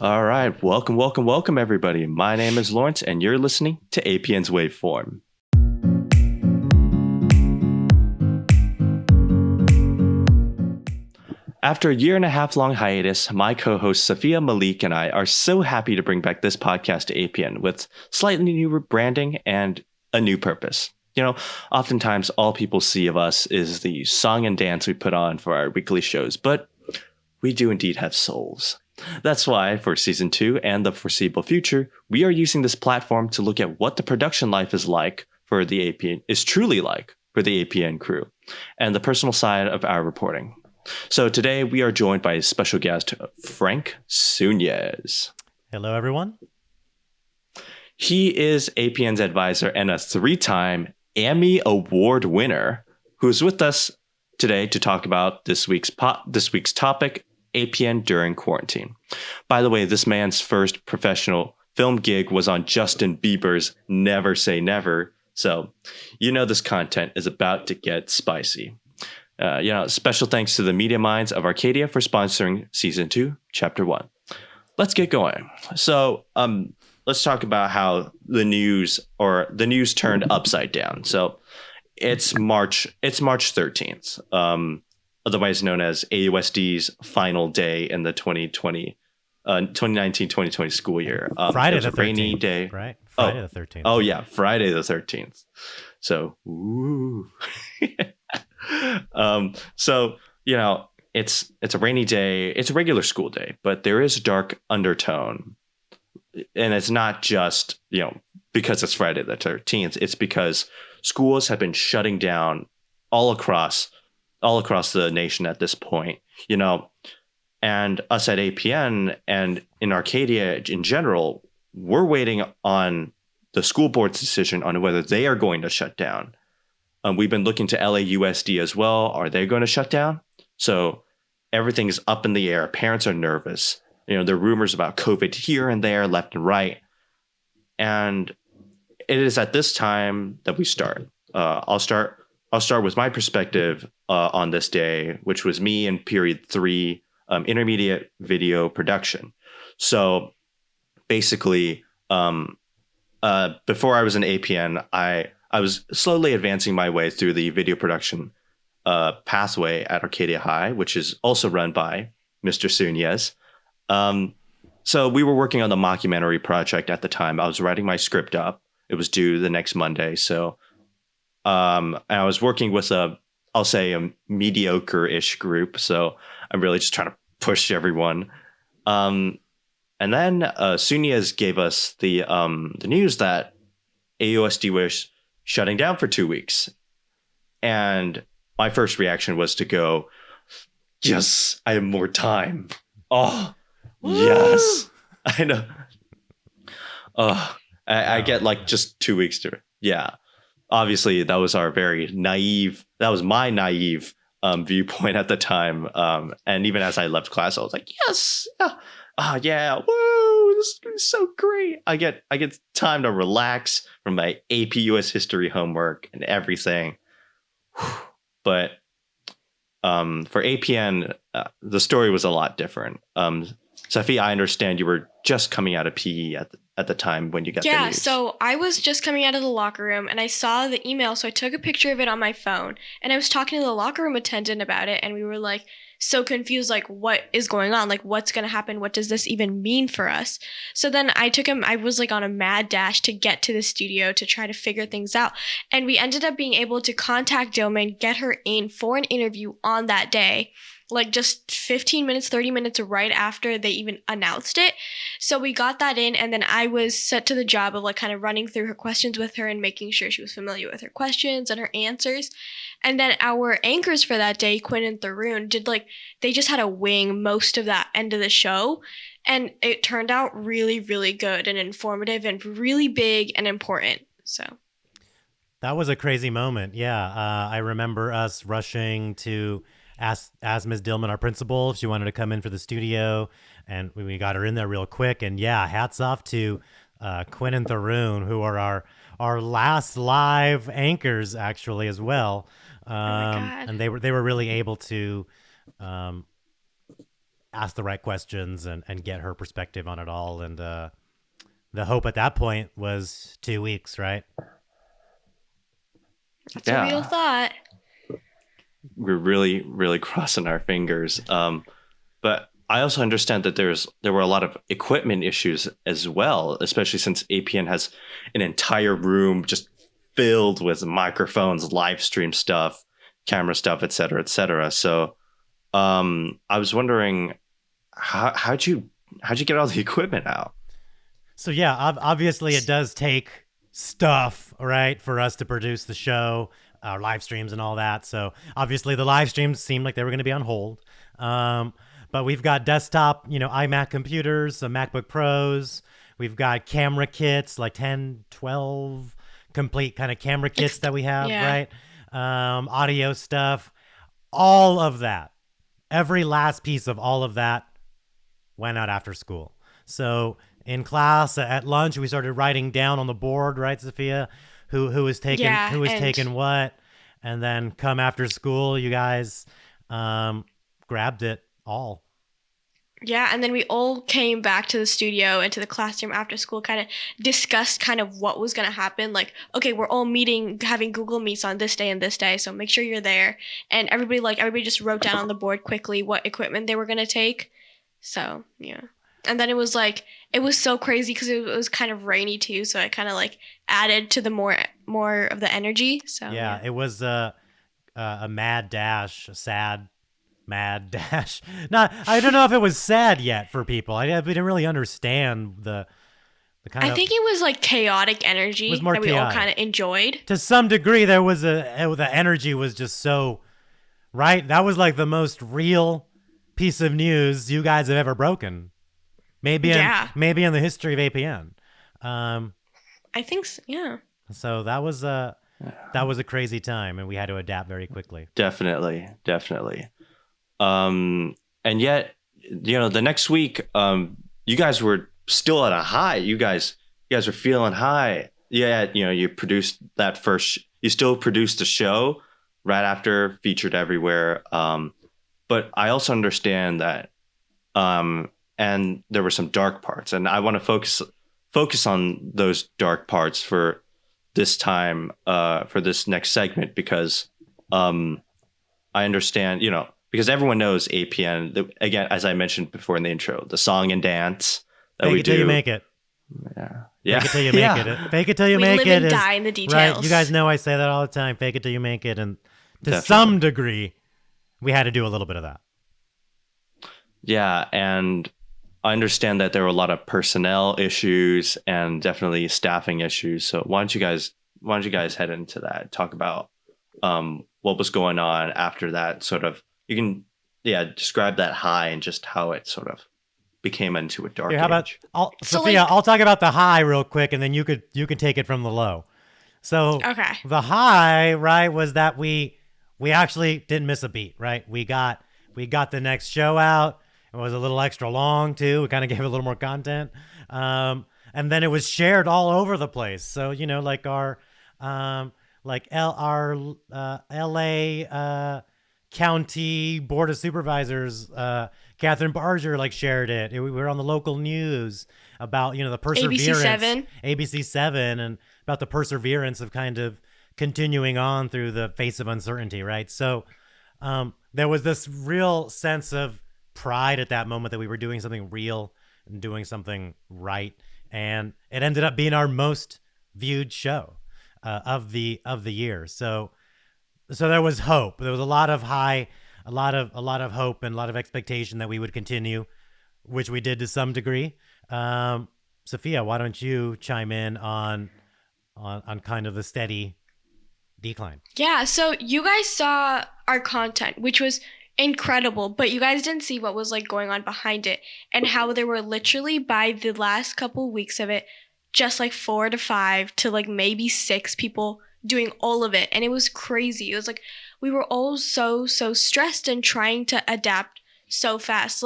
All right, welcome, everybody. My name is Lawrence, and you're listening to APN's Waveform. After a 1.5 year long hiatus, my co-host Safia Malik and I are so happy to bring back this podcast to APN with slightly new branding and a new purpose. Oftentimes all people see of us is the song and dance we put on for our weekly shows, but we do indeed have souls. That's why, for Season 2 and the foreseeable future, we are using this platform to look at what the production life is like for the APN, is truly like for the APN crew, and the personal side of our reporting. So today we are joined by a special guest, Frank Sunez. Hello, everyone. He is APN's advisor and a 3-time EMMY Award winner who is with us today to talk about this week's topic, APN during quarantine. By the way, this man's first professional film gig was on Justin Bieber's Never Say Never. So, this content is about to get spicy. Special thanks to the media minds of Arcadia for sponsoring Season 2, Chapter 1. Let's get going. So, let's talk about how the news turned upside down. So, it's March 13th. Otherwise known as AUSD's final day in the 2019-2020 school year. Friday the 13th. Rainy day. Right? Friday the 13th. Oh, yeah. Friday the 13th. So, ooh. It's a rainy day. It's a regular school day, but there is a dark undertone. And it's not just, because it's Friday the 13th. It's because schools have been shutting down all across the nation at this point, and us at APN and in Arcadia in general, we're waiting on the school board's decision on whether they are going to shut down. We've been looking to LAUSD as well. Are they going to shut down? So everything's up in the air. Parents are nervous. There are rumors about COVID here and there, left and right. And it is at this time that we start. I'll start with my perspective on this day, which was me in period 3, intermediate video production. So basically, before I was in APN, I was slowly advancing my way through the video production pathway at Arcadia High, which is also run by Mr. Sunez. So we were working on the mockumentary project at the time. I was writing my script up. It was due the next Monday. So and I was working with I'll say a mediocre-ish group. So I'm really just trying to push everyone. And then Sunez gave us the news that AUSD was shutting down for 2 weeks. And my first reaction was to go, yes, I have more time. Oh, yes. I know. I get like just 2 weeks to, yeah. Obviously, that was my naive viewpoint at the time. And even as I left class, I was like, yes, yeah, woo, this is so great. I get time to relax from my AP US history homework and everything. But for APN, the story was a lot different. Safia, I understand you were just coming out of PE at the time when you got the news. Yeah, so I was just coming out of the locker room and I saw the email, so I took a picture of it on my phone and I was talking to the locker room attendant about it, and we were like so confused, like what is going on? Like what's going to happen? What does this even mean for us? So then I was like on a mad dash to get to the studio to try to figure things out. And we ended up being able to contact Dilman, get her in for an interview on that day, like just 15 minutes, 30 minutes right after they even announced it. So we got that in, and then I was set to the job of like kind of running through her questions with her and making sure she was familiar with her questions and her answers. And then our anchors for that day, Quinn and Tharoon, they just had to wing most of that end of the show. And it turned out really, really good and informative and really big and important. So that was a crazy moment. Yeah. I remember us rushing to ask Ms. Dillman, our principal, if she wanted to come in for the studio, and we got her in there real quick. And yeah, hats off to Quinn and Tharoon, who are our last live anchors actually as well. Oh my God. And they were really able to ask the right questions and get her perspective on it all. And the hope at that point was 2 weeks, right? That's a real thought. We're really, really crossing our fingers. But I also understand that there were a lot of equipment issues as well, especially since APN has an entire room just filled with microphones, live stream stuff, camera stuff, et cetera, et cetera. So I was wondering, how'd you get all the equipment out? So yeah, obviously it does take stuff, right, for us to produce the show, our live streams and all that. So obviously the live streams seemed like they were going to be on hold. But we've got desktop, iMac computers, some MacBook Pros. We've got camera kits, like 10, 12 complete kind of camera kits that we have, right? Audio stuff, all of that. Every last piece of all of that went out after school. So in class, at lunch, we started writing down on the board, right, Safia, who was taking what, and then come after school, you guys grabbed it all. Yeah, and then we all came back to the studio and to the classroom after school, kind of discussed kind of what was going to happen. Like, okay, we're all meeting, having Google Meets on this day and this day, so make sure you're there. And everybody just wrote down on the board quickly what equipment they were going to take. So, yeah. And then it was so crazy because it was kind of rainy too, so it kind of like added to the more of the energy. So yeah. It was a mad dash, a sad mad dash. I don't know if it was sad yet for people. We didn't really understand the kind of. I think it was like chaotic energy that we all kind of enjoyed. To some degree, there was the energy was just so right. That was like the most real piece of news you guys have ever broken. Maybe in the history of APN. I think so, yeah. So that was a crazy time, and we had to adapt very quickly. Definitely. And yet, the next week, you guys were still at a high. You guys were feeling high. Yeah, you produced that you still produced a show right after, featured everywhere. But I also understand that, and there were some dark parts, and I want to focus on those dark parts for this time, for this next segment, because I understand, because everyone knows APN. Again, as I mentioned before in the intro, the song and dance that we do. Fake it till you make it. Yeah. Fake it till you make it. Fake it till you make it. We live and die in the details. Right. You guys know I say that all the time. Fake it till you make it. And to some degree, we had to do a little bit of that. Yeah. And I understand that there were a lot of personnel issues and definitely staffing issues. So why don't you guys head into that? Talk about what was going on after that sort of. You can, describe that high and just how it sort of became into a dark age. Safia, I'll talk about the high real quick, and then you can take it from the low. So the high, right, was that we actually didn't miss a beat, right? We got the next show out. It was a little extra long too. We kind of gave it a little more content, and then it was shared all over the place. So like our LA. County Board of Supervisors, Catherine Barger shared it. We were on the local news about the perseverance, ABC7, and about the perseverance of kind of continuing on through the face of uncertainty, right? So there was this real sense of pride at that moment that we were doing something real and doing something right, and it ended up being our most viewed show of the year. So there was hope. There was a lot of hope and a lot of expectation that we would continue, which we did to some degree. Safia, why don't you chime in on kind of the steady decline? Yeah, so you guys saw our content, which was incredible, but you guys didn't see what was going on behind it, and how there were literally, by the last couple weeks of it, just 4 to 5 to maybe 6 people doing all of it. And it was crazy. It was we were all so stressed and trying to adapt so fast.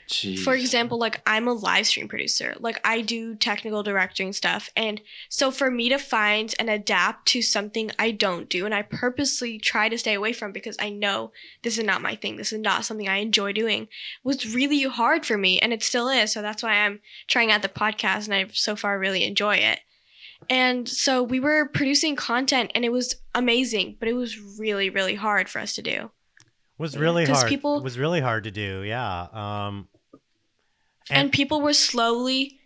Jeez. For example, like I'm a live stream producer. Like I do technical directing stuff. And so for me to find and adapt to something I don't do and I purposely try to stay away from because I know this is not my thing. This is not something I enjoy doing was really hard for me. And it still is. So that's why I'm trying out the podcast and I so far really enjoy it. And so we were producing content and it was amazing, but it was really, really hard for us to do. Was really hard. People, it was really hard to do. Yeah. And people were slowly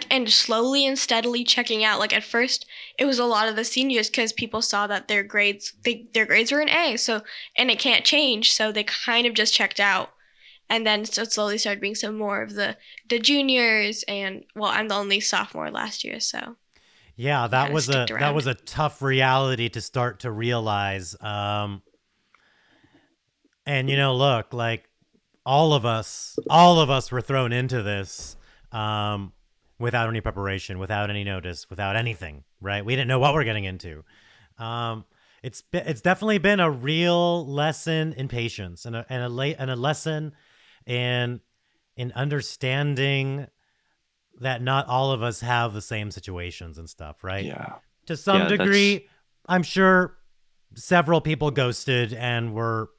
and steadily checking out. Like at first, it was a lot of the seniors because people saw that their grades were an A. So and it can't change, so they kind of just checked out. And then so it slowly started being some more of the juniors. And well, I'm the only sophomore last year, so yeah, that was a tough reality to start to realize. And look, like. All of us were thrown into this without any preparation, without any notice, without anything, right? We didn't know what we're getting into. It's definitely been a real lesson in patience and a lesson in understanding that not all of us have the same situations and stuff, right? Yeah. To some degree, I'm sure several people ghosted and were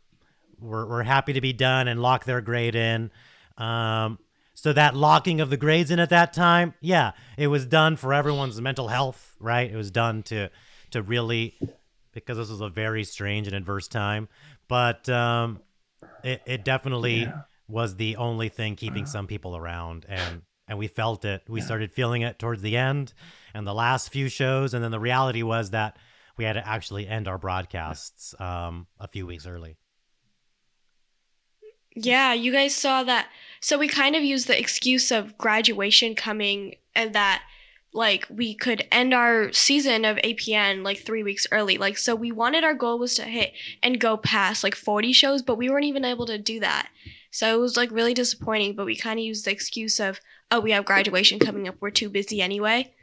happy to be done and lock their grade in. So that locking of the grades in at that time, yeah, it was done for everyone's mental health, right? It was done to really, because this was a very strange and adverse time. But it definitely was the only thing keeping some people around. And we felt it. We started feeling it towards the end and the last few shows. And then the reality was that we had to actually end our broadcasts a few weeks early. Yeah, you guys saw that. So we kind of used the excuse of graduation coming and that like we could end our season of APN like 3 weeks early. Like, so we wanted, our goal was to hit and go past like 40 shows, but we weren't even able to do that. So it was like really disappointing, but we kind of used the excuse of, oh, we have graduation coming up. We're too busy anyway.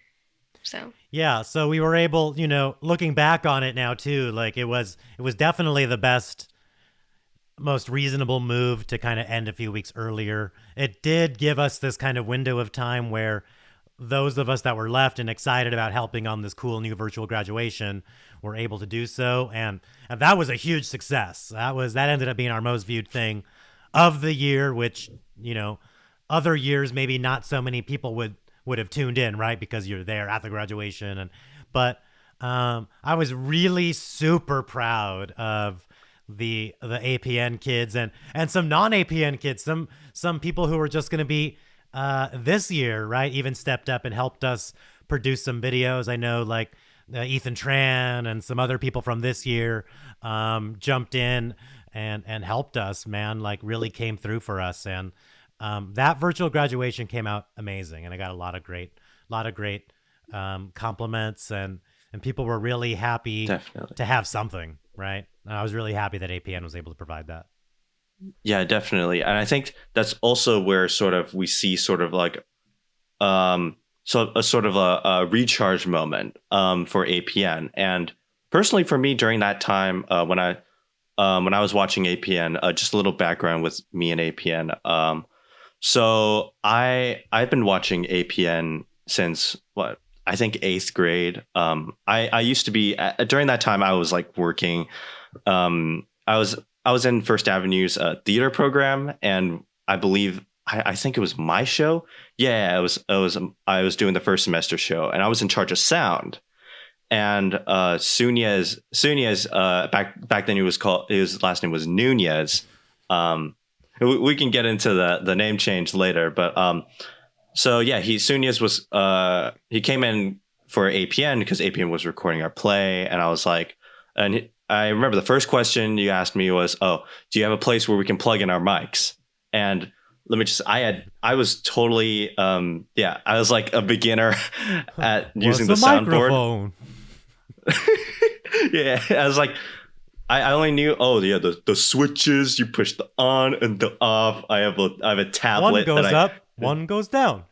So yeah, so we were able, looking back on it now too, like it was definitely the best, most reasonable move to kind of end a few weeks earlier. It did give us this kind of window of time where those of us that were left and excited about helping on this cool new virtual graduation were able to do so. And that was a huge success. That ended up being our most viewed thing of the year, which, other years, maybe not so many people would have tuned in, right? Because you're there at the graduation. But I was really super proud of the APN kids and some non-APN kids, some people who were just going to be this year, right, even stepped up and helped us produce some videos. I know like Ethan Tran and some other people from this year jumped in and helped us, man, like really came through for us. And that virtual graduation came out amazing. And I got a lot of great compliments and people were really happy to have something, right? I was really happy that APN was able to provide that. Yeah, definitely. And I think that's also where sort of we see sort of like a recharge moment for APN. And personally for me during that time when I was watching APN, just a little background with me and APN. So I've been watching APN since I think 8th grade. I used to be during that time I was like working. I was in First Avenue's theater program, and I believe I think it was my show. Yeah, I was doing the first semester show, and I was in charge of sound. And Sunez, back then his last name was Nunez. We can get into the name change later, but so yeah, Sunez was he came in for APN because APN was recording our play, and I was like, I remember the first question you asked me was, "Oh, do you have a place where we can plug in our mics?" And let me just, I was totally, I was like a beginner at using the soundboard. Yeah, I was like, I only knew, the switches, you push the on and the off. I have a tablet. One goes up, one goes down.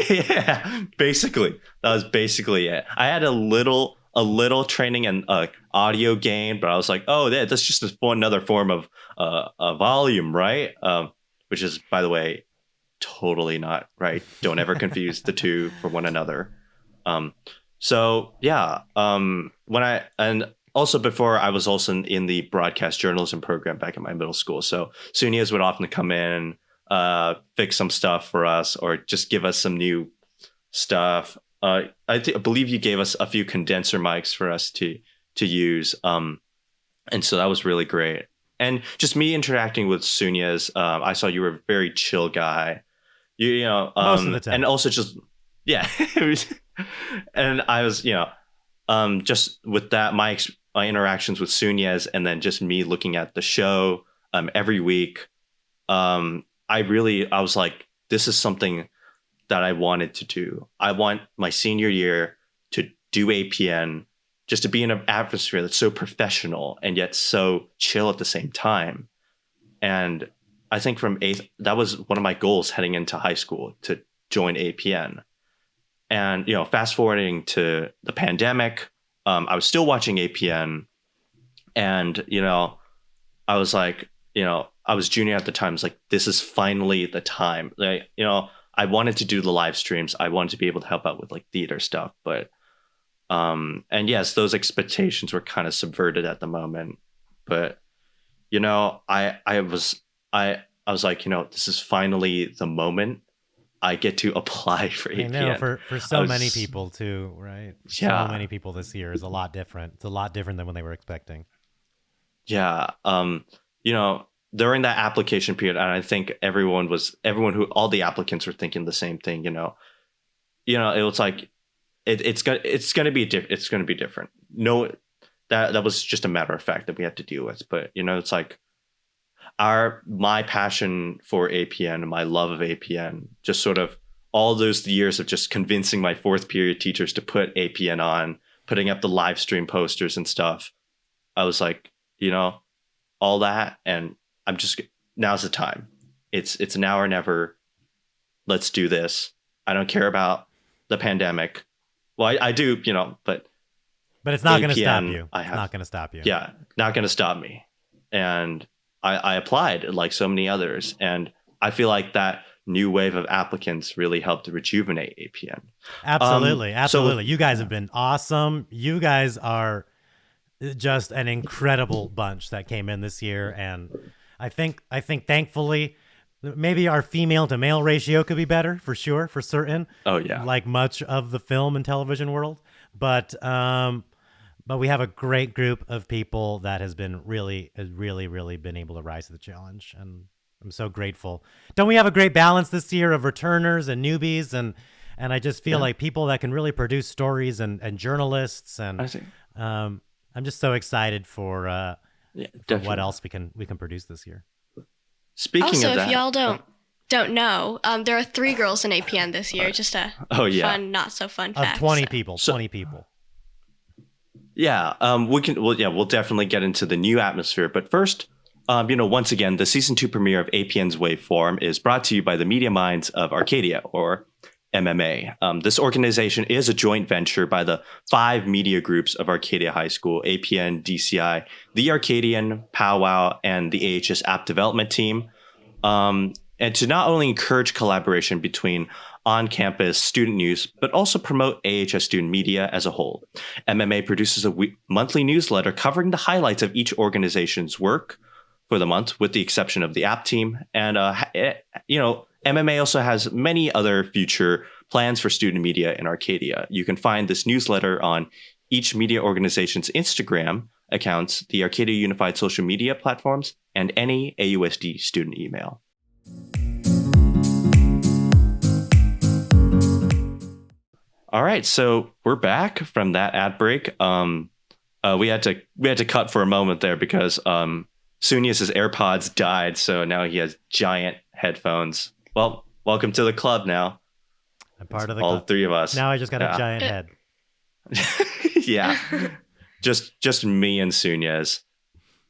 Yeah, basically. That was basically it. I had a little training in audio gain, but I was like, oh, that's just another form of volume, right? Which is, by the way, totally not right. Don't ever confuse the two for one another. So yeah, and also before I was also in the broadcast journalism program back in my middle school. So Sunez would often come in, fix some stuff for us, or just give us some new stuff. I believe you gave us a few condenser mics for us to use, and so that was really great. And just me interacting with Sunez, I saw you were a very chill guy. You know, Most of the time. and also just yeah. And I was, just with that, my interactions with Sunez, and then just me looking at the show every week, I was like, this is something that I wanted to do. I want my senior year to do APN, just to be in an atmosphere that's so professional and yet so chill at the same time. And I think that was one of my goals heading into high school, to join APN. And, fast forwarding to the pandemic, I was still watching APN, and, I was like, I was junior at the time. I was like, this is finally the time. Like, I wanted to do the live streams. I wanted to be able to help out with like theater stuff, but, and yes, those expectations were kind of subverted at the moment, but, I was like, this is finally the moment I get to apply for APN. I know, for so many people too, right? Yeah. So many people this year is a lot different. It's a lot different than what they were expecting. Yeah. During that application period, and I think all the applicants were thinking the same thing, it was like, it's going to be different. No, that was just a matter of fact that we had to deal with. But, it's like, my passion for APN and my love of APN, just sort of all those years of just convincing my fourth period teachers to put APN on, putting up the live stream posters and stuff. I was like, all that, and now's the time. It's now or never. Let's do this. I don't care about the pandemic. Well, I do, but it's not going to APN, stop you. It's not going to stop you. Yeah, not going to stop me. And I applied like so many others, and I feel like that new wave of applicants really helped to rejuvenate APN. Absolutely. So, you guys have been awesome. You guys are just an incredible bunch that came in this year, and I think thankfully maybe our female to male ratio could be better, for sure, for certain. Oh yeah, like much of the film and television world, but we have a great group of people that has been really been able to rise to the challenge, and I'm so grateful. Don't we have a great balance this year of returners and newbies, and I just feel like people that can really produce stories and journalists, and I see. I'm just so excited for what else we can produce this year. Speaking also, of that, if y'all don't know, there are 3 girls in APN this year. Just a fun, not so fun fact. Of 20 people, 20 people. Yeah, we'll definitely get into the new atmosphere. But first, once again, the season 2 premiere of APN's Waveform is brought to you by the media minds of Arcadia, or MMA. This organization is a joint venture by the 5 media groups of Arcadia High School: APN, DCI, the Arcadian, Powwow, and the AHS App Development Team. And to not only encourage collaboration between on-campus student news, but also promote AHS student media as a whole. MMA produces a monthly newsletter covering the highlights of each organization's work for the month, with the exception of the app team. And, MMA also has many other future plans for student media in Arcadia. You can find this newsletter on each media organization's Instagram accounts, the Arcadia Unified social media platforms, and any AUSD student email. All right, so we're back from that ad break. We had to cut for a moment there because Sunez's AirPods died, so now he has giant headphones. Well, welcome to the club now. I'm part of the all club. 3 of us. Now I just got a giant head. Yeah, just me and Sunez.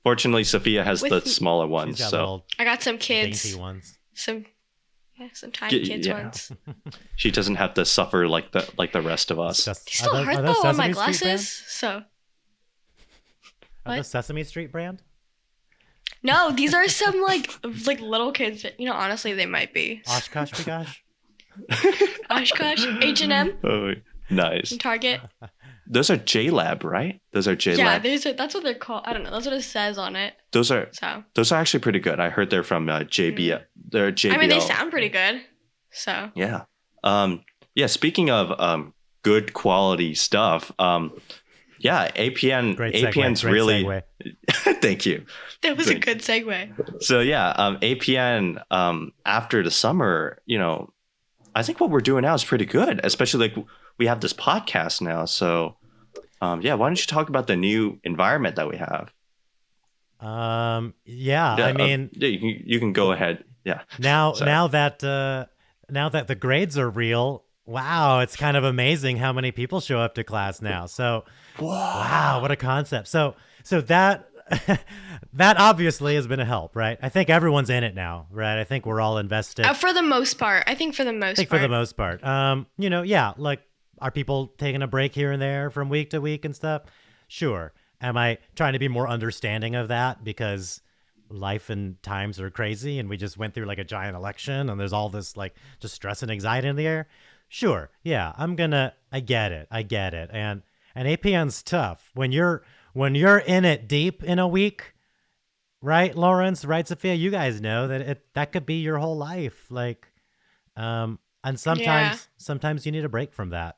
Fortunately, Safia has the smaller ones, so I got some kids. Dainty ones. Some tiny kids ones. She doesn't have to suffer like the rest of us. They still hurt though on my glasses. So are those Sesame Street brand? No, these are some like little kids. Honestly, they might be. Oshkosh Bagosh? Oshkosh, H&M, Oh, nice. and Target. Those are JLab, right? Those are JLab. Yeah, that's what they're called. I don't know. That's what it says on it. Those are So actually pretty good. I heard they're from JBL. They're JBL. I mean, they sound pretty good. So Yeah. Yeah. Speaking of good quality stuff, yeah, APN. Great segue. APN's Great really. segue. Thank you. that was a good segue. So yeah, APN. After the summer, I think what we're doing now is pretty good. Especially like we have this podcast now. So, yeah, why don't you talk about the new environment that we have? Yeah, I mean, yeah, you can go ahead. Yeah. now Sorry. now that the grades are real, wow, it's kind of amazing how many people show up to class now. So wow, what a concept. So that that obviously has been a help, right? I think everyone's in it now, right? I think we're all invested. For the most part, I think for the most part. For the most part. Yeah, like, are people taking a break here and there from week to week and stuff? Sure. Am I trying to be more understanding of that because life and times are crazy and we just went through like a giant election and there's all this like just stress and anxiety in the air? Sure. Yeah, I get it. And APN's tough. When you're in it deep in a week, right, Lawrence, right, Safia, you guys know that could be your whole life. Like, and sometimes you need a break from that.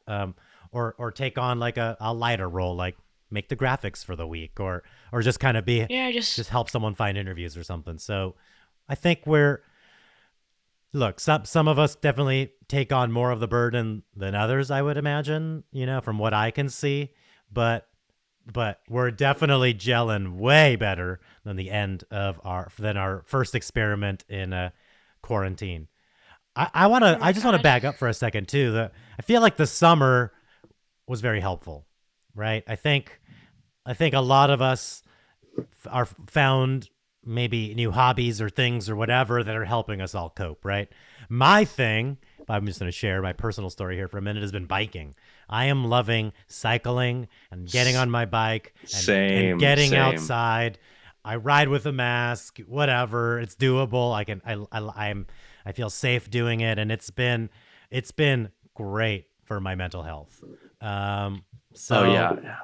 Or take on like a lighter role, like make the graphics for the week, or just kind of be just help someone find interviews or something. So I think some of us definitely take on more of the burden than others, I would imagine, from what I can see, but we're definitely gelling way better than the end of our first experiment in quarantine. I just want to back up for a second too. I feel like the summer was very helpful, right? I think a lot of us are found maybe new hobbies or things or whatever that are helping us all cope, right? My thing, I'm just going to share my personal story here for a minute, has been biking. I am loving cycling and getting on my bike and getting outside. I ride with a mask, whatever. It's doable. I feel safe doing it, and it's been great for my mental health. Yeah.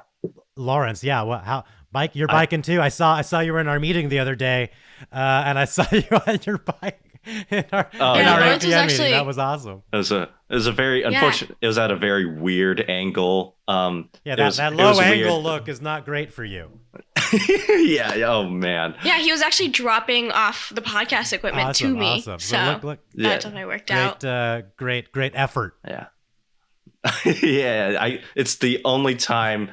Lawrence, yeah, you're biking too. I saw you were in our meeting the other day, and I saw you on your bike in our Lawrence APN was meeting. That was awesome. It was a very unfortunate. It was at a very weird angle. That low angle look is not great for you. Yeah. Oh man. Yeah, he was actually dropping off the podcast equipment to me. Awesome. So look, that definitely worked out. Great effort. Yeah. Yeah. It's the only time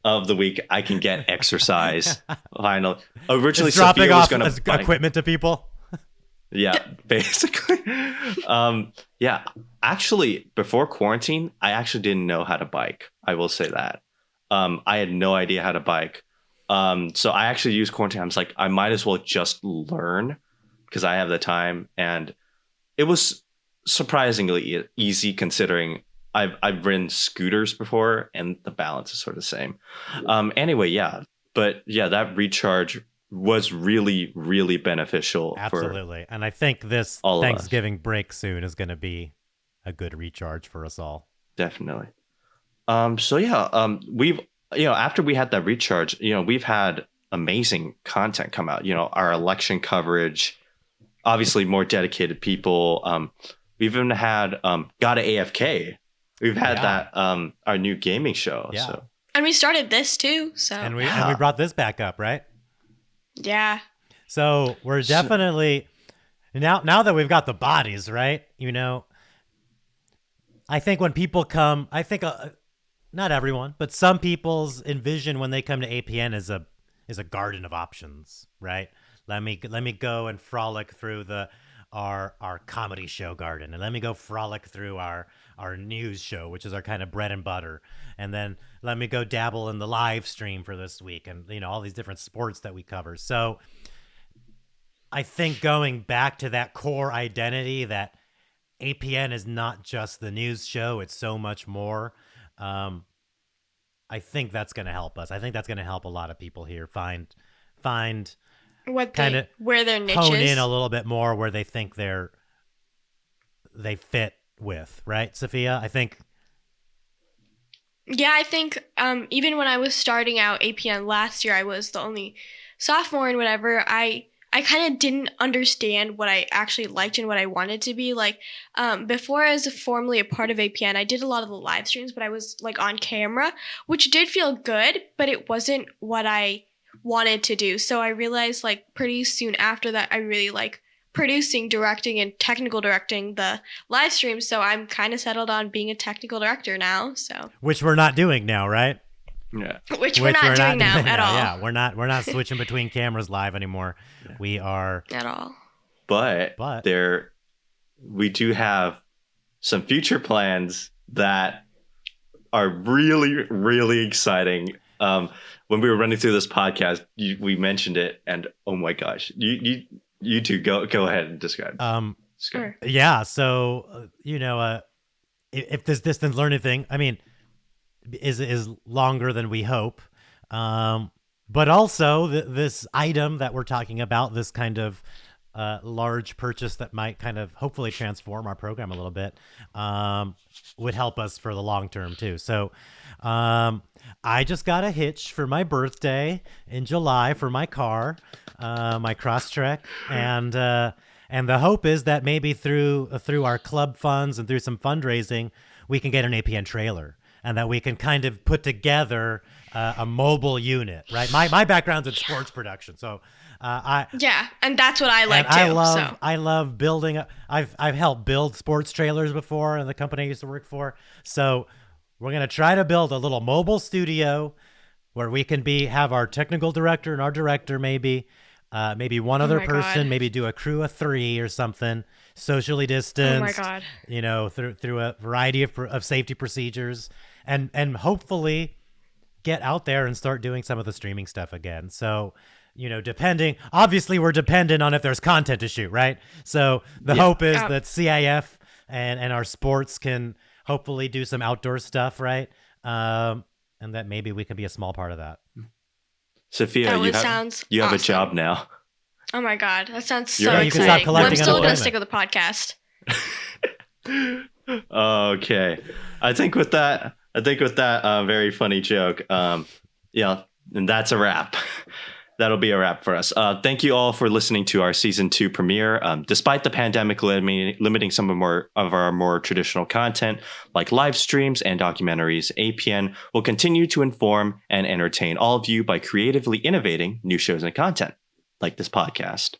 of the week I can get exercise. Finally, originally it's dropping Sophia was off going to equipment to people. Yeah, basically. Yeah, actually, before quarantine, I actually didn't know how to bike. I will say that. I had no idea how to bike. So I actually used quarantine. I was like, I might as well just learn because I have the time, and it was surprisingly easy considering I've ridden scooters before, and the balance is sort of the same. Anyway, yeah, but yeah, that recharge was really, really beneficial. Absolutely. And I think this Thanksgiving break soon is going to be a good recharge for us all. Definitely. So yeah, we've, after we had that recharge, we've had amazing content come out, our election coverage, obviously more dedicated people. We've even had, Gotta AFK. We've had that, our new gaming show. Yeah. So. And we started this too. So and we brought this back up, right? Yeah. So we're definitely now that we've got the bodies, right? I think when people come, I think not everyone, but some people's envision when they come to APN is a garden of options, right? Let me go and frolic through our comedy show garden, and let me go frolic through our news show, which is our kind of bread and butter, and then let me go dabble in the live stream for this week, and all these different sports that we cover. So I think going back to that core identity that APN is not just the news show, it's so much more. I think that's going to help us. I think that's going to help a lot of people here find where their niche hone is. in a little bit more where they think they fit with, right, Safia? I think. Yeah, I think even when I was starting out APN last year, I was the only sophomore and whatever. I kind of didn't understand what I actually liked and what I wanted to be. Like, before I was formally a part of APN, I did a lot of the live streams, but I was like on camera, which did feel good, but it wasn't what I wanted to do. So I realized like pretty soon after that, I really like producing, directing, and technical directing the live streams. So I'm kind of settled on being a technical director now. So Which we're not doing now, right? Yeah. Which we're not doing now at all. Yeah, we're not switching between cameras live anymore. Yeah. We are at all. But we do have some future plans that are really, really exciting. When we were running through this podcast, we mentioned it, and oh my gosh, you two go ahead and describe. Sure. Yeah. So if this distance learning thing, I mean, is longer than we hope, but also this item that we're talking about, this kind of large purchase that might kind of hopefully transform our program a little bit, would help us for the long term too. So I just got a hitch for my birthday in July for my car, my Crosstrek, and the hope is that maybe through our club funds and through some fundraising, we can get an APN trailer, and that we can kind of put together a mobile unit, right? My background's in sports production, so and that's what I like too. I love building. I've helped build sports trailers before in the company I used to work for. So we're gonna try to build a little mobile studio where we can have our technical director and our director, maybe one other person, maybe do a crew of 3 or something, socially distanced. Oh my God! Through a variety of safety procedures, and hopefully get out there and start doing some of the streaming stuff again. So, obviously we're dependent on if there's content to shoot, right? So the hope is that CIF and our sports can hopefully do some outdoor stuff, right? And that maybe we can be a small part of that. Safia, you have a job now. Oh my God, that sounds so exciting. You can stop collecting I'm still going to unemployment. stick with the podcast. Okay. I think with that very funny joke, and that's a wrap. That'll be a wrap for us. Thank you all for listening to our season 2 premiere. Despite the pandemic limiting some of our more traditional content, like live streams and documentaries, APN will continue to inform and entertain all of you by creatively innovating new shows and content, like this podcast.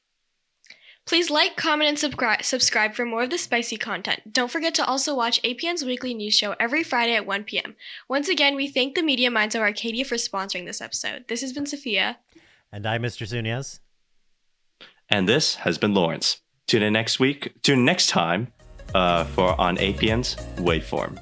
Please like, comment, and subscribe for more of the spicy content. Don't forget to also watch APN's weekly news show every Friday at 1 p.m. Once again, we thank the Media Minds of Arcadia for sponsoring this episode. This has been Safia. And I'm Mr. Sunez. And this has been Lawrence. Tune in next time on APN's Waveform.